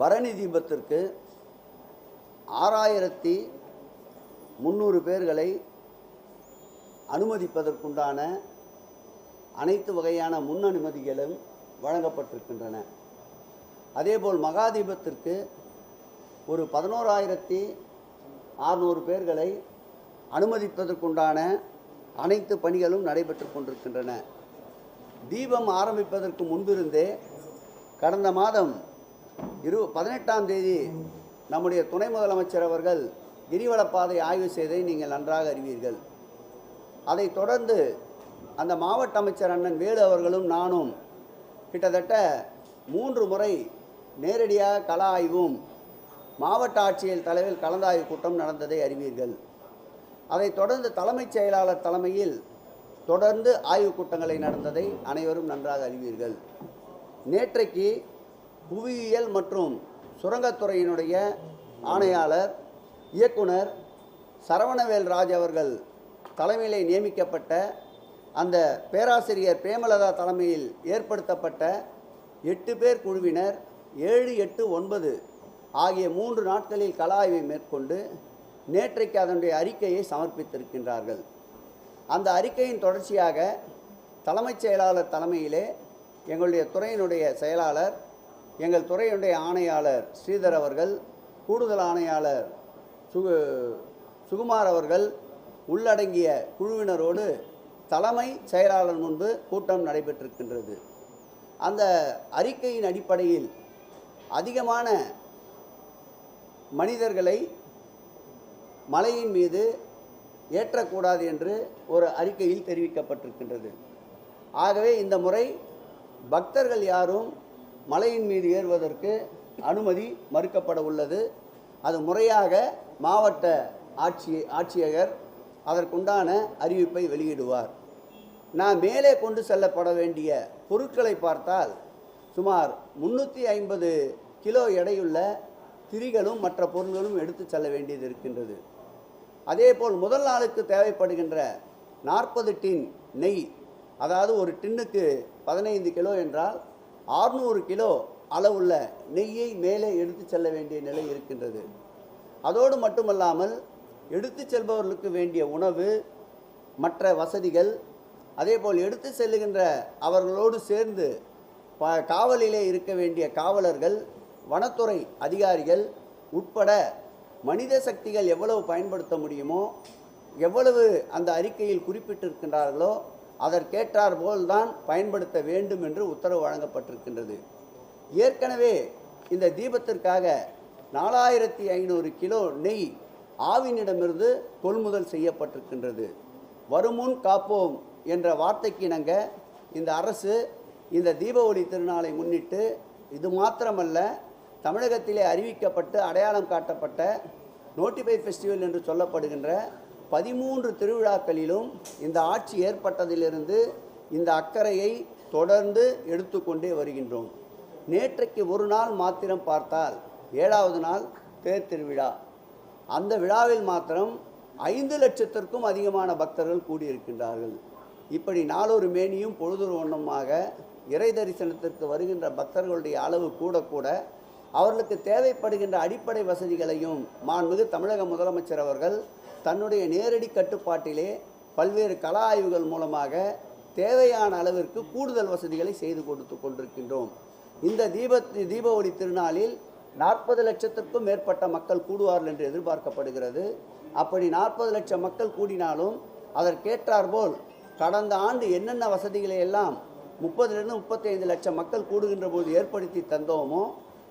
பரணி தீபத்திற்கு 6300 பேர்களை அனுமதிப்பதற்குண்டான அனைத்து வகையான முன் அனுமதிகளும் வழங்கப்பட்டிருக்கின்றன. அதேபோல் மகா தீபத்திற்கு ஒரு 11600 பேர்களை அனுமதிப்பதற்குண்டான அனைத்து பணிகளும் நடைபெற்று கொண்டிருக்கின்றன. தீபம் ஆரம்பிப்பதற்கு முன்பிருந்தே கடந்த மாதம் 18ஆம் தேதி நம்முடைய துணை முதலமைச்சர் அவர்கள் கிரிவலப்பாதை ஆய்வு செய்ததை நீங்கள் நன்றாக அறிவீர்கள். அதைத் தொடர்ந்து அந்த மாவட்ட அமைச்சர் அண்ணன் வேலு அவர்களும் நானும் கிட்டத்தட்ட 3 முறை நேரடியாக கள ஆய்வும் மாவட்ட ஆட்சியர் தலைவர் கலந்தாய்வு கூட்டம் நடந்ததை அறிவீர்கள். அதைத் தொடர்ந்து தலைமைச் செயலாளர் தலைமையில் தொடர்ந்து ஆய்வுக் கூட்டங்களை நடந்ததை அனைவரும் நன்றாக அறிவீர்கள். நேற்றைக்கு புவியியல் மற்றும் சுரங்கத்துறையினுடைய ஆணையாளர் இயக்குனர் சரவணவேல் ராஜ் அவர்கள் தலைமையிலே நியமிக்கப்பட்ட அந்த பேராசிரியர் பிரேமலதா தலைமையில் ஏற்படுத்தப்பட்ட 8 பேர் குழுவினர் 7, 8, 9 ஆகிய 3 நாட்களில் கள ஆய்வை மேற்கொண்டு நேற்றைக்கு அதனுடைய அறிக்கையை சமர்ப்பித்திருக்கின்றார்கள். அந்த அறிக்கையின் தொடர்ச்சியாக தலைமைச் செயலாளர் தலைமையிலே எங்களுடைய துறையினுடைய செயலாளர், எங்கள் துறையினுடைய ஆணையாளர் ஸ்ரீதர் அவர்கள், கூடுதல் ஆணையாளர் சுகுமார் அவர்கள் உள்ளடங்கிய குழுவினரோடு தலைமை செயலாளர் முன்பு கூட்டம் நடைபெற்றிருக்கின்றது. அந்த அறிக்கையின் அடிப்படையில் அதிகமான மனிதர்களை மலையின் மீது ஏற்றக்கூடாது என்று ஒரு அறிக்கையில் தெரிவிக்கப்பட்டிருக்கின்றது. ஆகவே இந்த முறை பக்தர்கள் யாரும் மலையின் மீது ஏறுவதற்கு அனுமதி மறுக்கப்பட உள்ளது. அது முறையாக மாவட்ட ஆட்சியர் அதற்குண்டான அறிவிப்பை வெளியிடுவார். நான் மேலே கொண்டு செல்லப்பட வேண்டிய பொருட்களை பார்த்தால் சுமார் 350 கிலோ எடையுள்ள திரிகளும் மற்ற பொருள்களும் எடுத்து செல்ல வேண்டியது இருக்கின்றது. அதேபோல் முதல் நாளுக்கு தேவைப்படுகின்ற 40 டின் நெய், அதாவது ஒரு டின்னுக்கு 15 கிலோ என்றால் 600 கிலோ அளவுள்ள நெய்யை மேலே எடுத்து செல்ல வேண்டிய நிலை இருக்கின்றது. அதோடு மட்டுமல்லாமல் எடுத்து செல்பவர்களுக்கு வேண்டிய உணவு, மற்ற வசதிகள், அதேபோல் எடுத்து செல்லுகின்ற அவர்களோடு சேர்ந்து காவலிலே இருக்க வேண்டிய காவலர்கள், வனத்துறை அதிகாரிகள் உட்பட மனித சக்திகள் எவ்வளவு பயன்படுத்த முடியுமோ, எவ்வளவு அந்த அறிக்கையில் குறிப்பிட்டிருக்கின்றார்களோ அதற்கேற்றார் போல்தான் பயன்படுத்த வேண்டும் என்று உத்தரவு வழங்கப்பட்டிருக்கின்றது. ஏற்கனவே இந்த தீபத்திற்காக 4500 கிலோ நெய் ஆவினிடமிருந்து கொள்முதல் செய்யப்பட்டிருக்கின்றது. வருமுன் காப்போம் என்ற வார்த்தைக்கு இணங்க இந்த அரசு இந்த தீப ஒளி திருநாளை முன்னிட்டு இது மாத்திரமல்ல, தமிழகத்திலே அறிவிக்கப்பட்டு அடையாளம் காட்டப்பட்ட நோட்டிஃபை ஃபெஸ்டிவல் என்று சொல்லப்படுகின்ற 13 திருவிழாக்களிலும் இந்த ஆட்சி ஏற்பட்டதிலிருந்து இந்த அக்கறையை தொடர்ந்து எடுத்துக்கொண்டே வருகின்றோம். நேற்றைக்கு ஒரு நாள் மாத்திரம் பார்த்தால் 7வது நாள் தேர் திருவிழா. அந்த விழாவில் மாத்திரம் 5 லட்சத்திற்கும் அதிகமான பக்தர்கள் கூடியிருக்கின்றார்கள். இப்படி நாளொரு மேனியும் பொழுதொரு வண்ணமாக இறை தரிசனத்திற்கு வருகின்ற பக்தர்களுடைய அளவு கூட கூட அவர்களுக்கு தேவைப்படுகின்ற அடிப்படை வசதிகளையும் மாண்புமிகு தமிழக முதலமைச்சர் அவர்கள் தன்னுடைய நேரடி கட்டுப்பாட்டிலே பல்வேறு கள ஆய்வுகள் மூலமாக தேவையான அளவிற்கு கூடுதல் வசதிகளை செய்து கொடுத்து கொண்டிருக்கின்றோம். இந்த தீப ஒளி திருநாளில் 40 லட்சத்திற்கும் மேற்பட்ட மக்கள் கூடுவார்கள் என்று எதிர்பார்க்கப்படுகிறது. அப்படி 40 லட்சம் மக்கள் கூடினாலும் அதற்கேற்றாற்போல் கடந்த ஆண்டு என்னென்ன வசதிகளை எல்லாம் 30லிருந்து 35 லட்சம் மக்கள் கூடுகின்ற போது ஏற்படுத்தி தந்தோமோ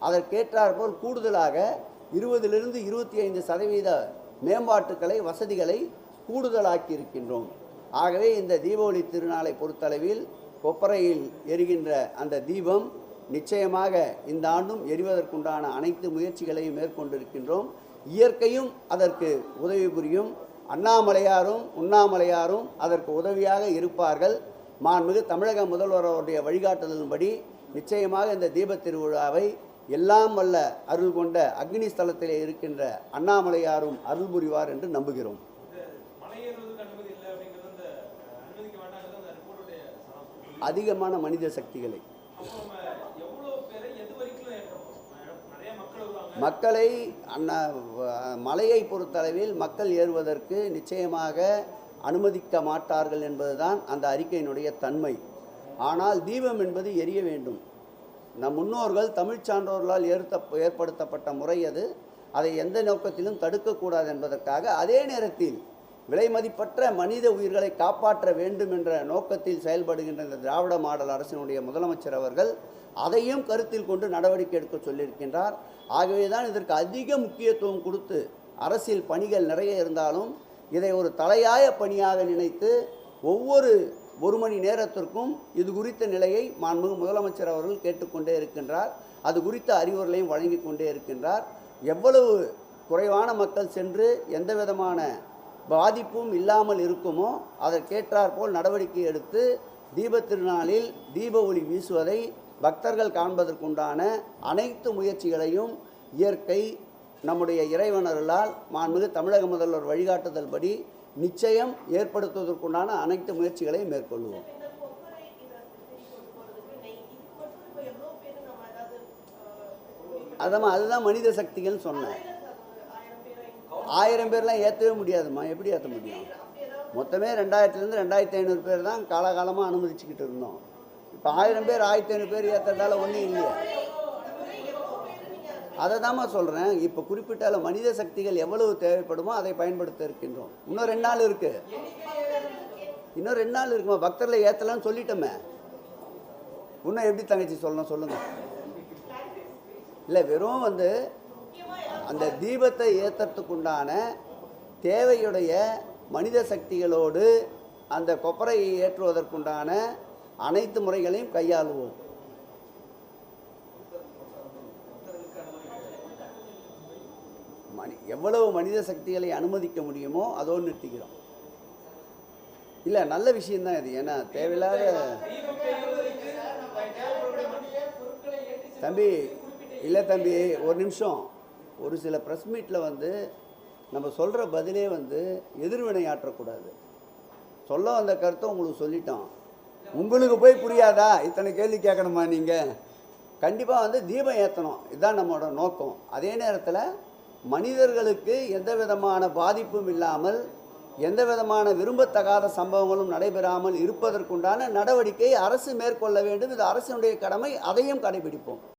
அதற்கேற்றாற்போல் கூடுதலாக 20லிருந்து 25% மேம்பாட்டுக்களை வசதிகளை கூடுதலாக்கி இருக்கின்றோம். ஆகவே இந்த தீபாவளி திருநாளை பொறுத்தளவில் கொப்பரையில் எரிகின்ற அந்த தீபம் நிச்சயமாக இந்த ஆண்டும் எரிவதற்குண்டான அனைத்து முயற்சிகளையும் மேற்கொண்டிருக்கின்றோம். இயற்கையும் அதற்கு உதவி புரியும். அண்ணாமலையாரும் உண்ணாமலையாரும் அதற்கு உதவியாக இருப்பார்கள். மாண்புமிகு தமிழக முதல்வர் அவருடைய வழிகாட்டுதலின்படி நிச்சயமாக இந்த தீப திருவிழாவை எல்லாம் வல்ல அருள் கொண்ட அக்னி ஸ்தலத்திலே இருக்கின்ற அண்ணாமலையாரும் அருள் புரிவார் என்று நம்புகிறோம். அதிகமான மனித சக்திகளை மக்களை மலையை பொறுத்தளவில் மக்கள் ஏறுவதற்கு நிச்சயமாக அனுமதிக்க மாட்டார்கள் என்பதுதான் அந்த அறிக்கையினுடைய தன்மை. ஆனால் தீபம் என்பது எரிய வேண்டும். நம் முன்னோர்கள் தமிழ் சான்றோர்களால் ஏற்படுத்தப்பட்ட முறை அது. அதை எந்த நோக்கத்திலும் தடுக்கக்கூடாது என்பதற்காக, அதே நேரத்தில் விலை மதிப்பற்ற மனித உயிர்களை காப்பாற்ற வேண்டும் என்ற நோக்கத்தில் செயல்படுகின்ற இந்த திராவிட மாடல் அரசினுடைய முதலமைச்சர் அவர்கள் அதையும் கருத்தில் கொண்டு நடவடிக்கை எடுக்க சொல்லியிருக்கின்றார். ஆகவே தான் இதற்கு அதிக முக்கியத்துவம் கொடுத்து, அரசியல் பணிகள் நிறைய இருந்தாலும் இதை ஒரு தலையாய பணியாக நினைத்து ஒவ்வொரு 1 மணி நேரத்திற்கும் இது குறித்த நிலையை மாண்புமிகு முதலமைச்சர் அவர்கள் கேட்டுக்கொண்டே இருக்கின்றார். அது குறித்த அறிவுரைகளையும் வழங்கி கொண்டே இருக்கின்றார். எவ்வளவு குறைவான மக்கள் சென்று எந்த விதமான பாதிப்பும் இல்லாமல் இருக்குமோ அதற்கேற்றாற்போல் நடவடிக்கை எடுத்து தீபத் திருநாளில் தீப ஒளி வீசுவதை பக்தர்கள் காண்பதற்குண்டான அனைத்து முயற்சிகளையும் இயற்கை நம்முடைய இறைவனர்களால் மாண்புமிகு தமிழக முதல்வர் வழிகாட்டுதல் படி நிச்சயம் ஏற்படுத்துவதற்குண்டான அனைத்து முயற்சிகளையும் மேற்கொள்வோம். அதுதான் மனித சக்திகள்னு சொன்னேன். 1000 பேர்லாம் ஏற்றவே முடியாதுமா. எப்படி ஏற்ற முடியும்? மொத்தமே 2000லேருந்து 2500 பேர் தான் காலகாலமாக அனுமதிச்சுக்கிட்டு இருந்தோம். இப்போ 1000 பேர் 1500 பேர் ஏற்றதால ஒன்றும் இல்லையா? அதை தாம்மா சொல்கிறேன். இப்போ குறிப்பிட்ட மனித சக்திகள் எவ்வளவு தேவைப்படுமோ அதை பயன்படுத்த இருக்கின்றோம். இன்னும் 2 நாள் இருக்குது. இன்னும் 2 நாள் இருக்குமா? பக்தர்களை ஏற்றலான்னு சொல்லிட்டோமே. இன்னும் எப்படி தங்கச்சி சொல்லணும் சொல்லுங்கள். இல்லை, வெறும் அந்த தீபத்தை ஏற்றுறதுக்குண்டான தேவையுடைய மனித சக்திகளோடு அந்த கொப்பரையை ஏற்றுவதற்குண்டான அனைத்து முறைகளையும் கையாளுவோம். எவ்வளவு மனித சக்திகளை அனுமதிக்க முடியுமோ அதோடு நிறுத்திக்கிறோம். இல்லை, நல்ல விஷயம்தான் இது. ஏன்னா தேவையில்லாத தம்பி, இல்லை தம்பி, ஒரு நிமிஷம். ஒரு சில ப்ரெஸ் மீட்டில் நம்ம சொல்கிற பதிலே எதிர்வினை ஆற்றக்கூடாது. சொல்ல வந்த கருத்தை உங்களுக்கு சொல்லிட்டோம். உங்களுக்கு போய் புரியாதா? இத்தனை கேள்வி கேட்கணுமா நீங்கள்? கண்டிப்பாக தீபம் ஏற்றணும். இதுதான் நம்மளோட நோக்கம். அதே நேரத்தில் மனிதர்களுக்கு எந்த விதமான பாதிப்பும் இல்லாமல், எந்த விதமான விரும்பத்தகாத சம்பவங்களும் நடைபெறாமல் இருப்பதற்குண்டான நடவடிக்கை அரசு மேற்கொள்ள வேண்டும். இது அரசினுடைய கடமை. அதையும் கடைபிடிப்போம்.